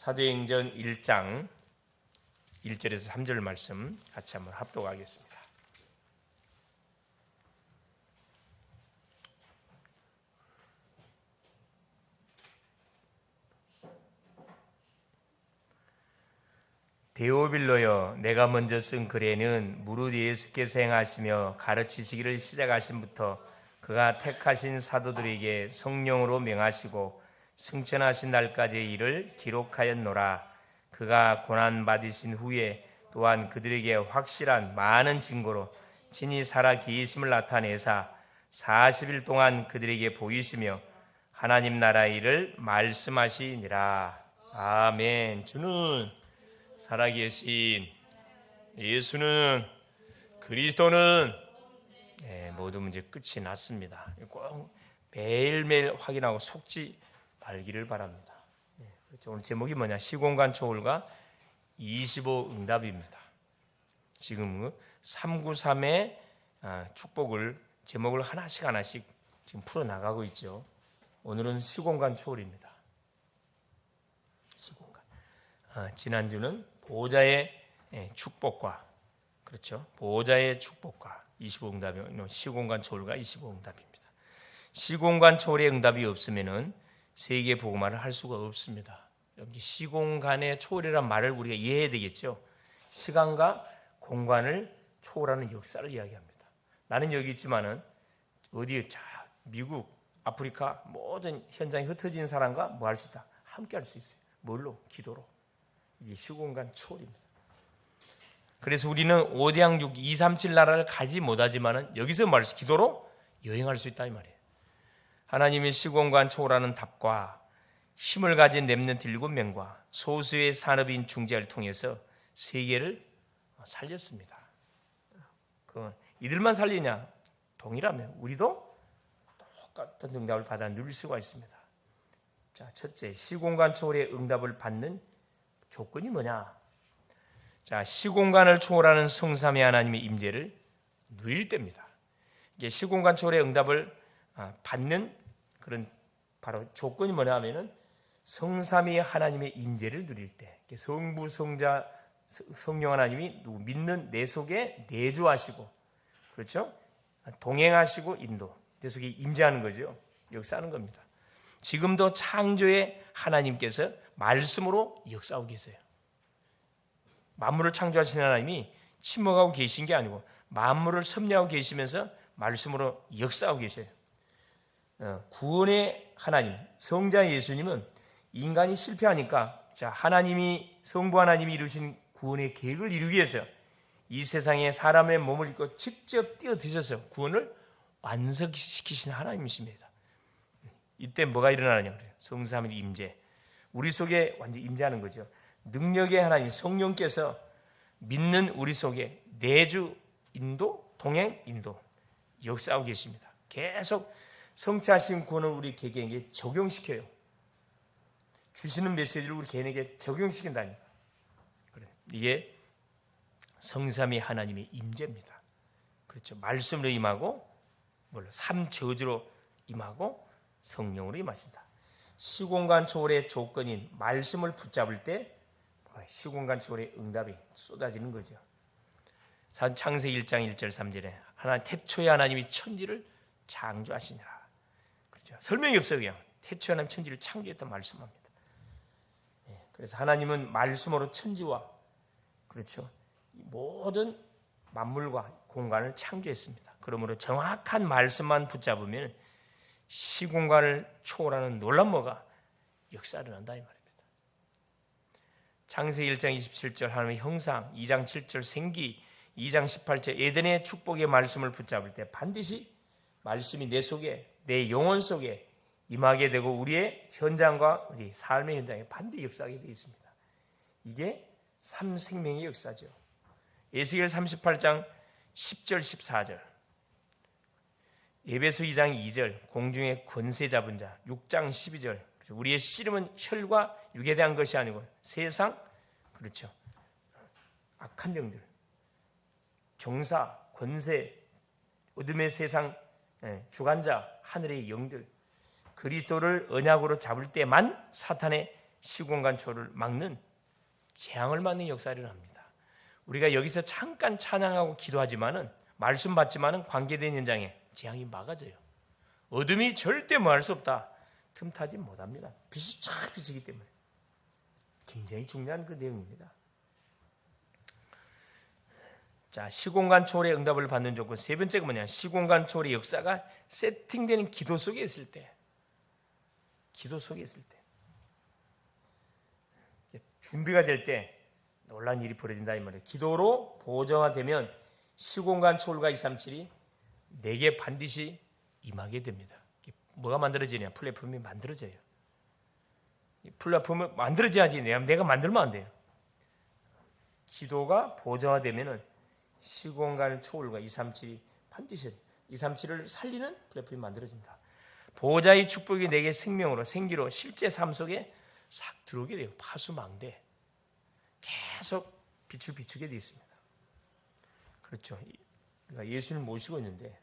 사도행전 1장 1절에서 3절 말씀 같이 한번 합독하겠습니다. 데오빌로여, 내가 먼저 쓴 글에는 무릇 예수께서 행하시며 가르치시기를 시작하신부터 그가 택하신 사도들에게 성령으로 명하시고 승천하신 날까지의 일을 기록하였노라. 그가 고난받으신 후에 또한 그들에게 확실한 많은 증거로 친히 살아 계심을 나타내사 40일 동안 그들에게 보이시며 하나님 나라의 일을 말씀하시니라. 아멘. 주는 살아계신 예수는 그리스도는 모든 문제 끝이 났습니다. 꼭 매일매일 확인하고 속지 말기를 바랍니다. 그렇죠. 오늘 제목이 뭐냐? 시공간 초월과 25 응답입니다. 지금 393의 축복을 제목을 하나씩 지금 풀어나가고 있죠. 오늘은 시공간 초월입니다. 시공간. 지난주는 보호자의 축복과, 그렇죠, 보호자의 축복과 25 응답이, 시공간 초월과 25 응답입니다. 시공간 초월의 응답이 없으면은 세계 복음화를 할 수가 없습니다. 여기 시공간의 초월이란 말을 우리가 이해해야 되겠죠. 시간과 공간을 초월하는 역사를 이야기합니다. 나는 여기 있지만은 어디에 미국, 아프리카 모든 현장에 흩어진 사람과 뭐 할 수 있다? 함께 할 수 있어요. 뭘로? 기도로. 이게 시공간 초월입니다. 그래서 우리는 5대양 6, 237 나라를 가지 못하지만은 여기서 말해서 기도로 여행할 수 있다 이 말이에요. 하나님의 시공간 초월하는 답과 힘을 가진 렘넌트 7명과 소수의 산업인 중재를 통해서 세계를 살렸습니다. 이들만 살리냐? 동일하면 우리도 똑같은 응답을 받아 누릴 수가 있습니다. 자, 첫째, 시공간 초월의 응답을 받는 조건이 뭐냐? 자, 시공간을 초월하는 성삼위 하나님의 임재를 누릴 때입니다. 이게 시공간 초월의 응답을 받는 그런 바로 조건이 뭐냐 하면은 성삼위 하나님의 임재를 누릴 때, 성부, 성자, 성령 하나님이 믿는 내 속에 내주하시고, 그렇죠? 동행하시고 인도, 내 속에 임재하는 거죠. 역사하는 겁니다. 지금도 창조의 하나님께서 말씀으로 역사하고 계세요. 만물을 창조하신 하나님이 침묵하고 계신 게 아니고 만물을 섭리하고 계시면서 말씀으로 역사하고 계세요. 구원의 하나님, 성자 예수님은 인간이 실패하니까 하나님이, 성부 하나님이 이루신 구원의 계획을 이루기 위해서 이 세상에 사람의 몸을 입고 직접 뛰어드셔서 구원을 완성시키신 하나님이십니다. 이때 뭐가 일어나느냐? 성삼위 임재, 우리 속에 완전히 임재하는 거죠. 능력의 하나님, 성령께서 믿는 우리 속에 내주 인도, 동행 인도 역사하고 계십니다. 계속 성취하신 구원을 우리 개개인에게 적용시켜요. 주시는 메시지를 우리 개인에게 적용시킨다니까. 그래, 이게 성삼위 하나님의 임재입니다. 그렇죠. 말씀으로 임하고, 삼저주로 임하고, 성령으로 임하신다. 시공간 초월의 조건인 말씀을 붙잡을 때 시공간 초월의 응답이 쏟아지는 거죠. 창세기 1장 1절 3절에 하나님, 태초에 하나님이 천지를 창조하시니라. 그렇죠. 설명이 없어요. 그냥 태초에 하나님 천지를 창조했다 말씀합니다. 그래서 하나님은 말씀으로 천지와, 그렇죠, 모든 만물과 공간을 창조했습니다. 그러므로 정확한 말씀만 붙잡으면 시공간을 초월하는 놀라운 뭐가 역사를 한다 이 말입니다. 창세기 1장 27절 하나님의 형상, 2장 7절 생기, 2장 18절 에덴의 축복의 말씀을 붙잡을 때 반드시 말씀이 내 속에, 내 영혼 속에 임하게 되고 우리의 현장과 우리 삶의 현장에 반드시 역사하게 되어 있습니다. 이게 삼생명의 역사죠. 에스겔 38장 10절 14절, 에베소 2장 2절 공중의 권세 잡은 자, 6장 12절 우리의 씨름은 혈과 육에 대한 것이 아니고 세상, 그렇죠, 악한 영들, 종사, 권세, 어둠의 세상 주관자, 하늘의 영들, 그리스도를 언약으로 잡을 때만 사탄의 시공간 초를 막는 재앙을 막는 역사를 일어납니다. 우리가 여기서 잠깐 찬양하고 기도하지만은 말씀 받지만은 관계된 현장에 재앙이 막아져요. 어둠이 절대 뭐할 수 없다. 틈타지 못합니다. 빛이 쫙 비치기 때문에. 굉장히 중요한 그 내용입니다. 자, 시공간 초월의 응답을 받는 조건 세 번째가 뭐냐? 시공간 초월의 역사가 세팅되는 기도 속에 있을 때. 기도 속에 있을 때. 준비가 될 때 놀라운 일이 벌어진다 이 말이에요. 기도로 보정화되면 시공간 초월과 237이 내게 반드시 임하게 됩니다. 뭐가 만들어지냐? 플랫폼이 만들어져요. 플랫폼을 만들어져야지 내가 만들면 안 돼요. 기도가 보정화되면은 시공간 초월과 237이 반드시 237을 살리는 플랫폼이 만들어진다. 보호자의 축복이 내게 생명으로 생기로 실제 삶 속에 싹 들어오게 돼요. 파수망대 계속 빛을 비추게 되어 있습니다. 그렇죠. 그러니까 예수를 모시고 있는데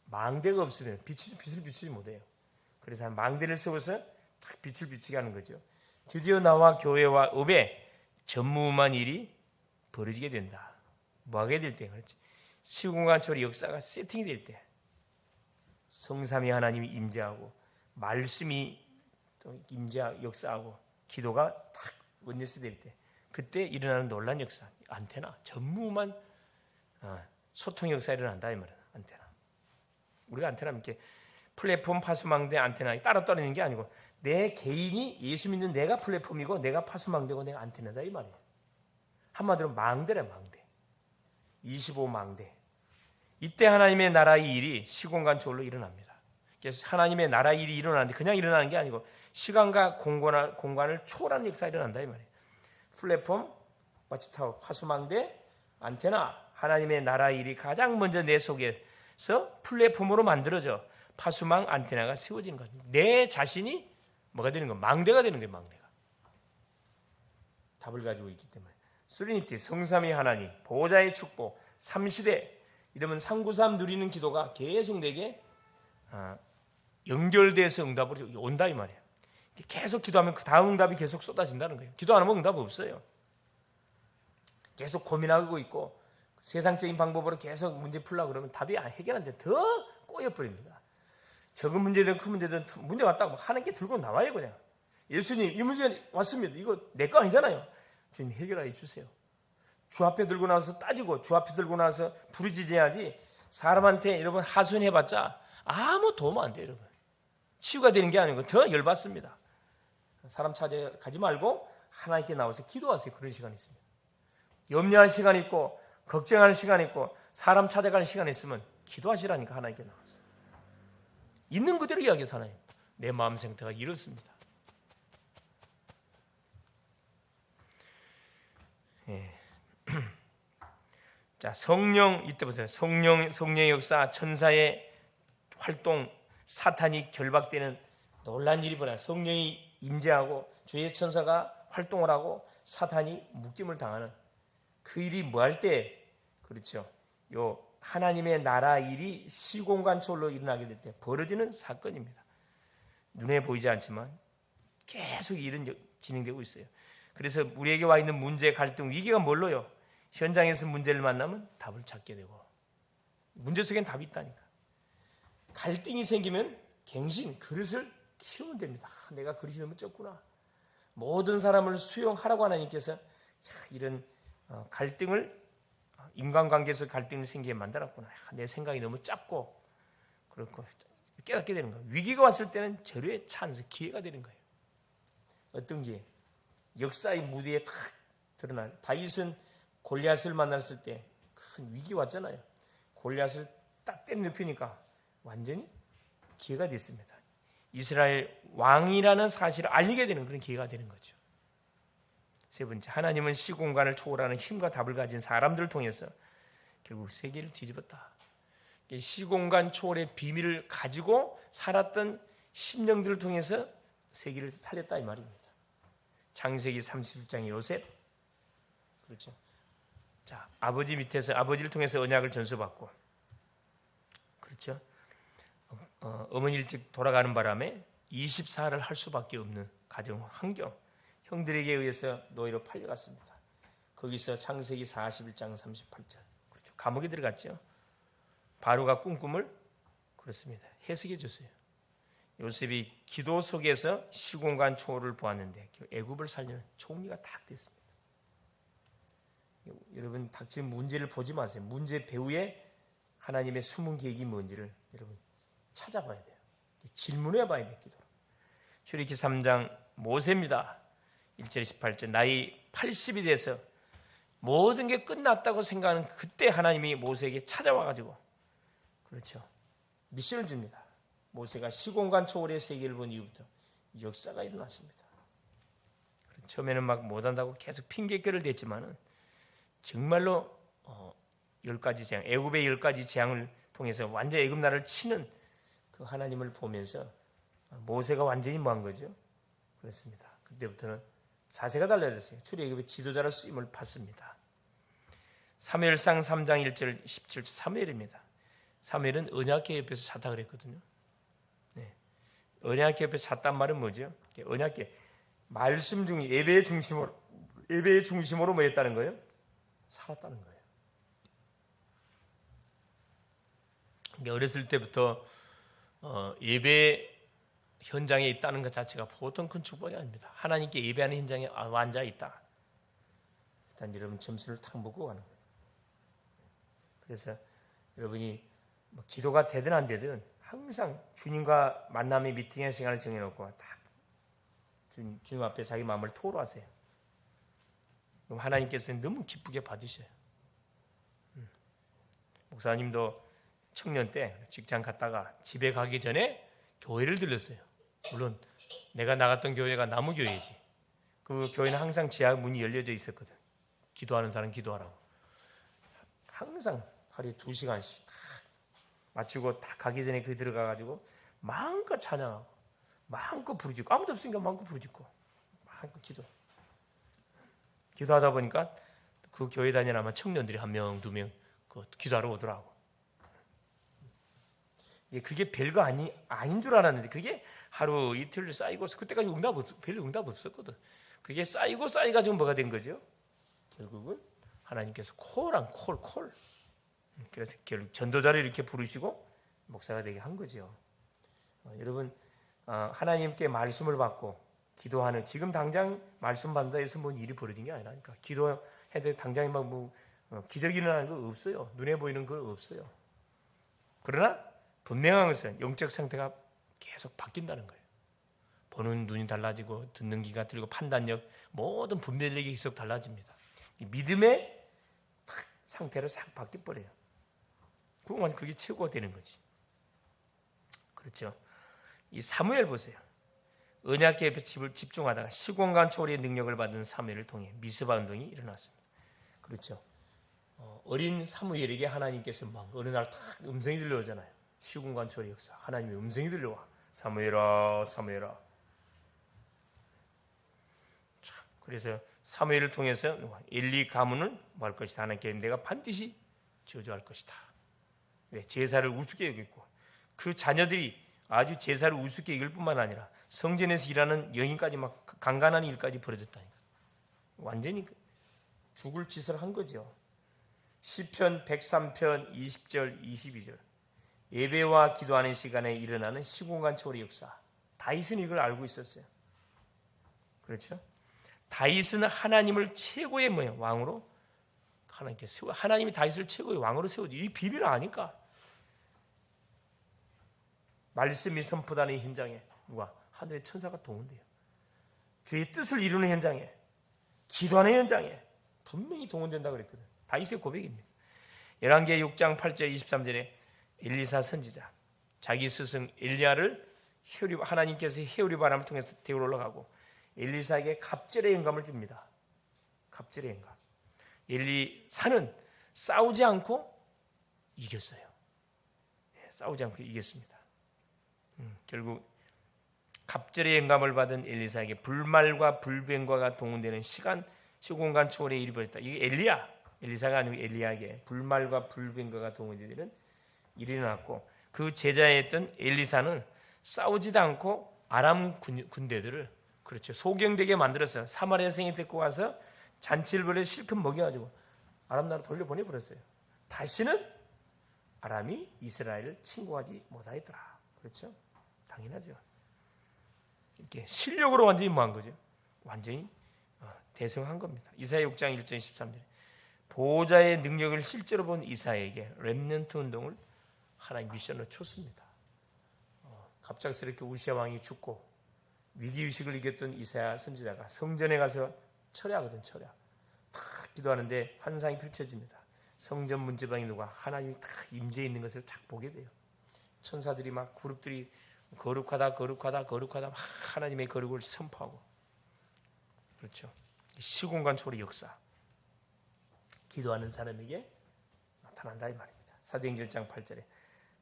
망대가 없으면 빛을 비추지 못해요. 그래서 망대를 세워서 딱 빛을 비추게 하는 거죠. 드디어 나와 교회와 업에 전무후무한 일이 벌어지게 된다. 뭐 하게 될 때, 그렇지. 시공간 초월의 역사가 세팅이 될 때, 성삼위 하나님이 임재하고 말씀이 또 역사하고 기도가 딱 원리스 될 때, 그때 일어나는 놀란 역사, 안테나, 전무후무한 소통 역사가 일어난다 이 말이야. 안테나. 우리가 안테나는 이렇게 플랫폼 파수망대 안테나 따로 떨어지는 게 아니고 내 개인이 예수 믿는 내가 플랫폼이고 내가 파수망대고 내가 안테나다 이 말이에요. 한마디로 망대래 망대. 25망대. 이때 하나님의 나라의 일이 시공간 초월로 일어납니다. 그래서 하나님의 나라의 일이 일어나는데 그냥 일어나는 게 아니고 시간과 공간을 초월하는 역사가 일어난다 이 말이에요. 플랫폼, 와치타워, 파수망대, 안테나, 하나님의 나라의 일이 가장 먼저 내 속에서 플랫폼으로 만들어져 파수망 안테나가 세워지는 거죠. 내 자신이 뭐가 되는 거예요? 망대가 되는 거예요. 망대가. 답을 가지고 있기 때문에. 트리니티, 성삼위 하나님, 보호자의 축복, 삼시대 이러면 393 누리는 기도가 계속 내게 연결돼서 응답으로 온다 이 말이에요. 계속 기도하면 그 다음 응답이 계속 쏟아진다는 거예요. 기도 안 하면 응답 없어요. 계속 고민하고 있고 세상적인 방법으로 계속 문제 풀려고 그러면 답이 해결 안 돼. 더 꼬여버립니다. 적은 문제든 큰 문제든 문제 왔다고 하는 게 들고 나와요 그냥. 예수님 이 문제 왔습니다. 이거 내 거 아니잖아요. 주님 해결해 주세요. 주 앞에 들고 나와서 따지고 주 앞에 들고 나와서 부르짖어야지 사람한테 여러분 하소연해봤자 아무 도움 안 돼요 여러분. 치유가 되는 게 아니고 더 열받습니다. 사람 찾아가지 말고 하나님께 나와서 기도하세요. 그런 시간이 있습니다. 염려할 시간이 있고 걱정할 시간이 있고 사람 찾아갈 시간이 있으면 기도하시라니까 하나님께 나와서. 있는 그대로 이야기해서 하나님 내 마음 상태가 이렇습니다. 예. 자, 성령 이때 보세요. 성령의 역사, 천사의 활동, 사탄이 결박되는 놀란 일이 벌어요. 성령이 임재하고 주의 천사가 활동을 하고 사탄이 묶임을 당하는 그 일이 뭐 할 때 그렇죠. 요 하나님의 나라 일이 시공간 초월로 일어나게 될 때 벌어지는 사건입니다. 눈에 보이지 않지만 계속 일은 진행되고 있어요. 그래서 우리에게 와 있는 문제, 갈등, 위기가 뭘로요? 현장에서 문제를 만나면 답을 찾게 되고 문제 속엔 답이 있다니까. 갈등이 생기면 갱신, 그릇을 키우면 됩니다. 내가 그릇이 너무 적구나. 모든 사람을 수용하라고 하나님께서 이런 갈등을 인간관계에서 갈등을 생기게 만들었구나. 내 생각이 너무 작고 그렇고 깨닫게 되는 거예요. 위기가 왔을 때는 절호의 찬스, 기회가 되는 거예요. 어떤 기회? 역사의 무대에 탁 드러난 다윗은 골리앗을 만났을 때 큰 위기 왔잖아요. 골리앗을 딱 때려눕히니까 완전히 기회가 됐습니다. 이스라엘 왕이라는 사실을 알리게 되는 그런 기회가 되는 거죠. 세 번째, 하나님은 시공간을 초월하는 힘과 답을 가진 사람들을 통해서 결국 세계를 뒤집었다. 시공간 초월의 비밀을 가지고 살았던 심령들을 통해서 세계를 살렸다 이 말입니다. 창세기 31장의 요셉, 그렇죠. 자, 아버지 밑에서 아버지를 통해서 언약을 전수받고, 그렇죠. 어머니 일찍 돌아가는 바람에 24를 할 수밖에 없는 가정 환경. 형들에게 의해서 노예로 팔려갔습니다. 거기서 창세기 41장 38절. 그렇죠. 감옥에 들어갔죠. 바로가 꾼 꿈을 그렇습니다. 해석해 줬어요. 요셉이 기도 속에서 시공간 초월을 보았는데 애굽을 살리는 총리가 딱 됐습니다. 여러분 닥친 문제를 보지 마세요. 문제 배후에 하나님의 숨은 계획이 뭔지를 여러분 찾아봐야 돼요. 질문해 봐야 돼요. 기도로. 출애굽기 3장 모세입니다. 1절 18절 나이 80이 돼서 모든 게 끝났다고 생각하는 그때 하나님이 모세에게 찾아와가지고 그렇죠. 미션을 줍니다. 모세가 시공간 초월의 세계를 본 이후부터 역사가 일어났습니다. 처음에는 막 못한다고 계속 핑계거리를 댔지만은 정말로 10가지 재앙, 애굽의 10가지 재앙을 통해서 완전 애굽 나라를 치는 그 하나님을 보면서 모세가 완전히 뭐한 거죠? 그렇습니다. 그때부터는 자세가 달라졌어요. 출애굽의 지도자로 쓰임을 받습니다. 사무엘상 3장 1절 17절 사무엘입니다. 사무엘은 언약궤 옆에서 잤다 그랬거든요. 네. 언약궤 옆에서 잤단 말은 뭐죠? 언약궤 말씀 중 예배의 중심으로 뭐 했다는 거예요? 살았다는 거예요. 어렸을 때부터 예배 현장에 있다는 것 자체가 보통 큰 축복이 아닙니다. 하나님께 예배하는 현장에 앉아 있다. 일단 여러분 점수를 탁 먹고 가는 거예요. 그래서 여러분이 뭐 기도가 되든 안 되든 항상 주님과 만남의 미팅의 시간을 정해놓고 딱 주님 앞에 자기 마음을 토로하세요. 그럼 하나님께서는 너무 기쁘게 받으셔요. 목사님도 청년 때 직장 갔다가 집에 가기 전에 교회를 들렸어요. 물론 내가 나갔던 교회가 나무교회지. 그 교회는 항상 지하 문이 열려져 있었거든. 기도하는 사람 기도하라고. 항상 하루에 2시간씩 딱 마치고 딱 가기 전에 그 들어가가지고 마음껏 찬양하고 마음껏 부르짖고 아무도 없으니까 마음껏 부르짖고 마음껏 기도하다 보니까 그 교회 다니는 아마 청년들이 1명, 2명 그 기도하러 오더라고. 그게 별거 아닌 줄 알았는데 그게 하루 이틀 쌓이고 그때까지 별 응답 없었거든. 그게 쌓이고 쌓여가지고 뭐가 된 거죠? 결국은 하나님께서 콜. 그래서 결국 전도자를 이렇게 부르시고 목사가 되게 한 거죠. 여러분 하나님께 말씀을 받고 기도하는 지금 당장 말씀 받는다 해서 뭔 일이 벌어진 게 아니라니까. 기도해도 당장에 막 기적이 일어나는 거 없어요. 눈에 보이는 거 없어요. 그러나 분명한 것은 영적 상태가 계속 바뀐다는 거예요. 보는 눈이 달라지고 듣는 귀가 들리고 판단력 모든 분별력이 계속 달라집니다. 이 믿음의 상태로 싹 바뀌어버려요. 그러면 그게 최고가 되는 거지. 그렇죠. 이 사무엘 보세요. 언약궤 옆에 집중하다가 시공간 초월의 능력을 받은 사무엘을 통해 미스바 운동이 일어났습니다. 그렇죠. 어린 사무엘에게 하나님께서 막 어느 날 딱 음성이 들려오잖아요. 시공간 초월의 역사. 하나님의 음성이 들려와. 사무엘아. 그래서 사무엘을 통해서 엘리 가문은 뭐 할 것이다. 하나님께 내가 반드시 저주할 것이다. 왜? 제사를 우습게 여겼고 그 자녀들이 아주 제사를 우습게 여길 뿐만 아니라 성전에서 일하는 여인까지 막 강간하는 일까지 벌어졌다니까. 완전히 죽을 짓을 한 거죠. 시편 103편 20절 22절 예배와 기도하는 시간에 일어나는 시공간 초월의 역사. 다윗은 이걸 알고 있었어요. 그렇죠? 다윗은 하나님을 최고의 왕으로 하나님이 다윗을 최고의 왕으로 세우지. 이 비밀을 아니까. 말씀이 선포되는 현장에 누가? 하늘의 천사가 동원돼요. 주의 뜻을 이루는 현장에, 기도하는 현장에 분명히 동원된다고 그랬거든. 다윗의 고백입니다. 열왕기하 6장 8절 23절에 엘리사 선지자 자기 스승 엘리야를 하나님께서 회오리 바람을 통해서 데우러 올라가고 엘리사에게 갑절의 영감을 줍니다. 갑절의 영감. 엘리사는 싸우지 않고 이겼어요. 싸우지 않고 이겼습니다. 결국 갑절의 영감을 받은 엘리사에게 불말과 불변과가 동원되는 시공간 초월의 일이 벌어졌다. 이게 엘리사가 아니고 엘리야에게 불말과 불변과가 동원되는 일이 일어났고 그 제자였던 엘리사는 싸우지도 않고 아람 군대들을 그렇죠. 소경되게 만들었어요. 사마리아 여성이 데리고 와서 잔치를 벌여 실컷 먹여가지고 아람 나라 돌려보내버렸어요. 다시는 아람이 이스라엘을 침공하지 못하였더라. 그렇죠? 당연하죠. 이렇게 실력으로 완전히 뭐한 거죠? 완전히 대성한 겁니다. 이사야 6장 1절 13절. 보호자의 능력을 실제로 본 이사야에게 렘넌트 운동을 하나의 미션으로 줬습니다. 갑작스럽게 우시아 왕이 죽고 위기의식을 이겼던 이사야 선지자가 성전에 가서 철야하거든. 철야. 다 기도하는데 환상이 펼쳐집니다. 성전 문지방에 누가 하나님이 다 임재해 있는 것을 딱 보게 돼요. 천사들이 막 그룹들이 거룩하다 막 하나님의 거룩을 선포하고. 그렇죠. 시공간 초월의 역사. 기도하는 사람에게 나타난다 이 말입니다. 사도행전 1장 8절에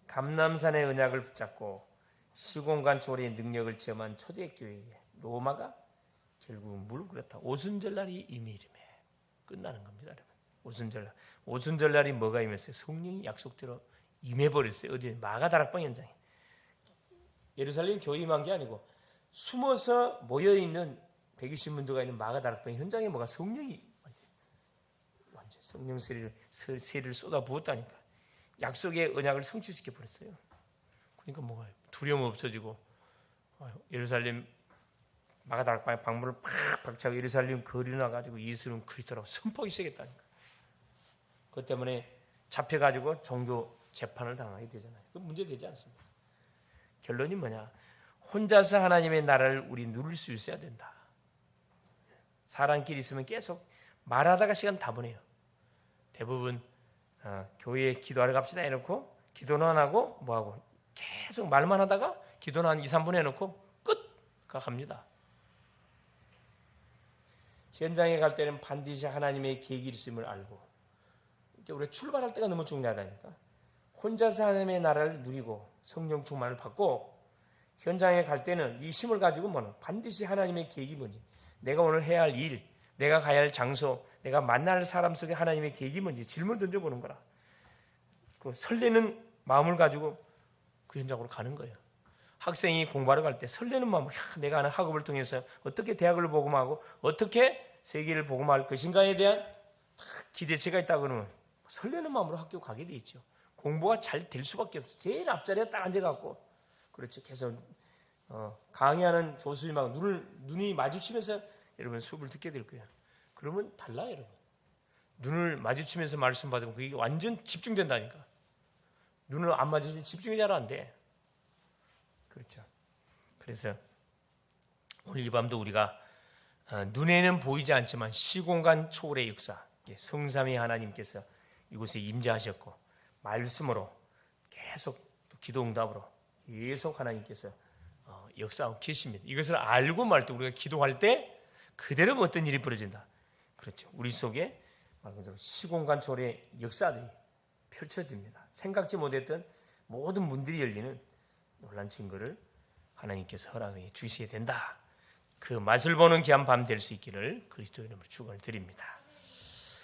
감람산의 언약을 붙잡고 시공간 초월의 능력을 체험한 초대교회에 로마가 결국 물 그렇다. 오순절날이 이미 이름에 끝나는 겁니다. 여러분. 오순절날. 오순절날이 뭐가 임했어요? 성령이 약속대로 임해버렸어요. 어디 마가다락방 현장에. 예루살렘 교회 임한 게 아니고 숨어서 모여있는 120문도가 있는 마가다락방 현장에 뭐가 성령이 완전 성령 세례를 쏟아 부었다니까. 약속의 언약을 성취시켜 버렸어요. 그러니까 뭐가 두려움 없어지고 예루살렘 마가다락방에 방문을 팍 박차고 예루살렘 거리로 나가지고 예수는 그리스도라고 선포하기 시작했다니까. 그것 때문에 잡혀가지고 종교 재판을 당하게 되잖아요. 그 문제 되지 않습니다. 결론이 뭐냐? 혼자서 하나님의 나라를 우리 누릴 수 있어야 된다. 사람끼리 있으면 계속 말하다가 시간 다 보내요. 대부분 교회에 기도하러 갑시다 해놓고 기도는 안 하고 뭐하고 계속 말만 하다가 기도는 한 2, 3분 해놓고 끝! 갑니다. 현장에 갈 때는 반드시 하나님의 계획이 있음을 알고 우리가 출발할 때가 너무 중요하다니까. 혼자서 하나님의 나라를 누리고 성령 충만을 받고 현장에 갈 때는 이 힘을 가지고 뭐는 반드시 하나님의 계획이 뭔지, 내가 오늘 해야 할 일, 내가 가야 할 장소, 내가 만날 사람 속에 하나님의 계획이 뭔지 질문 던져보는 거라. 그 설레는 마음을 가지고 그 현장으로 가는 거예요. 학생이 공부하러 갈 때 설레는 마음으로 내가 하는 학업을 통해서 어떻게 대학을 복음하고 어떻게 세계를 복음할 것인가에 대한 기대치가 있다 그러면 설레는 마음으로 학교 가게 돼 있죠. 공부가 잘 될 수밖에 없어요. 제일 앞자리에 딱 앉아갖고 그렇죠. 계속 강의하는 교수님하고 눈이 마주치면서 여러분 수업을 듣게 될 거예요. 그러면 달라요, 여러분. 눈을 마주치면서 말씀 받으면 그게 완전 집중된다니까. 눈을 안 마주치면 집중이 잘 안 돼. 그렇죠. 그래서 오늘 이 밤도 우리가 눈에는 보이지 않지만 시공간 초월의 역사, 성삼위 하나님께서 이곳에 임재하셨고 말씀으로 계속 또 기도 응답으로 계속 하나님께서 역사하고 계십니다. 이것을 알고 말 때 우리가 기도할 때 그대로 어떤 일이 벌어진다. 그렇죠. 우리 속에 말 그대로 시공간 초월의 역사들이 펼쳐집니다. 생각지 못했던 모든 문들이 열리는 놀란 증거를 하나님께서 허락해 주셔야 된다. 그 맛을 보는 귀한 밤 될 수 있기를 그리스도 이름으로 축원을 드립니다.